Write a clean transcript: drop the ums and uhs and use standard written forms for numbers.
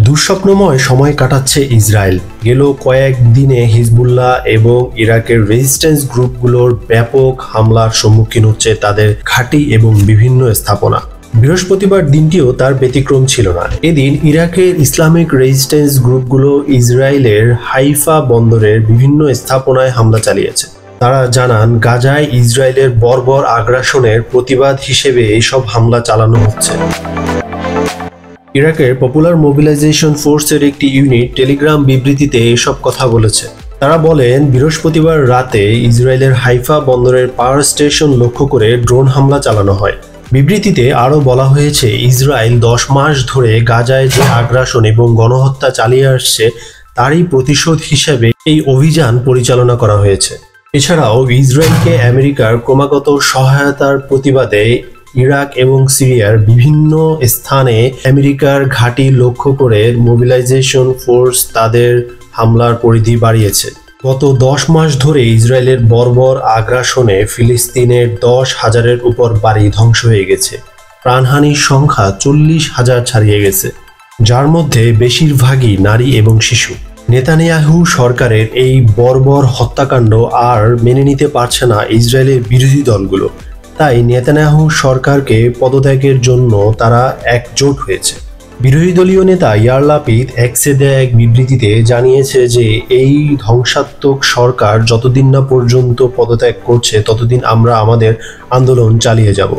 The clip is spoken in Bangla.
দুঃস্বপ্নময় সময় কাটাচ্ছে ইসরায়েল। গেল কয়েক দিনে হিজবুল্লাহ এবং ইরাকের রেজিস্ট্যান্স গ্রুপগুলোর ব্যাপক হামলার সম্মুখীন হচ্ছে তাদের ঘাঁটি এবং বিভিন্ন স্থাপনা। বৃহস্পতিবার দিনটিও তার ব্যতিক্রম ছিল না। এদিন ইরাকের ইসলামিক রেজিস্ট্যান্স গ্রুপগুলো ইসরায়েলের হাইফা বন্দরের বিভিন্ন স্থাপনায় হামলা চালিয়েছে। তারা জানান, গাজায় ইসরায়েলের বর্বর আগ্রাসনের প্রতিবাদ হিসেবে এইসব হামলা চালানো হচ্ছে। ইরাকের পপুলার মোবিলাইজেশন ফোর্সের একটি ইউনিট টেলিগ্রাম বিবৃতিতে এসব কথা বলেছে। তারা বলেন, বৃহস্পতিবার রাতে ইসরায়েলের হাইফা বন্দরের পাওয়ার স্টেশন লক্ষ্য করে ড্রোন হামলা চালানো হয়। বিবৃতিতে আরও বলা হয়েছে, ইসরায়েল 10 মাস ধরে গাজায় যে আগ্রাসন এবং গণহত্যা চালিয়ে আসছে তারই প্রতিশোধ হিসেবে এই অভিযান পরিচালনা করা হয়েছে। এছাড়াও ইসরায়েলকে আমেরিকার ক্রমাগত সহায়তার প্রতিবাদে ইরাক এবং সিরিয়ার বিভিন্ন স্থানে আমেরিকার ঘাঁটি লক্ষ্য করে মোবিলাইজেশন ফোর্স তাদের হামলার পরিধি বাড়িয়েছে। গত 10 মাস ধরে ইসরায়েলের বর্বর আগ্রাসনে ফিলিস্তিনের 10,000-এর উপর বাড়ি ধ্বংস হয়ে গেছে। প্রাণহানির সংখ্যা 40,000 ছাড়িয়ে গেছে, যার মধ্যে বেশিরভাগই নারী এবং শিশু। নেতানিয়াহু সরকারের এই বর্বর হত্যাকাণ্ড আর মেনে নিতে পারছে না ইসরায়েলের বিরোধী দলগুলো। তাই নেতানিয়াহু সরকারকে পদত্যাগের জন্য তারা একজোট হয়েছে। বিরোধী দলীয় নেতা ইয়ার লাপিদ এক্সে দেয়া এক বিবৃতিতে জানিয়েছে যে এই ধ্বংসাত্মক সরকার যতদিন না পর্যন্ত পদত্যাগ করছে ততদিন আমরা আমাদের আন্দোলন চালিয়ে যাব।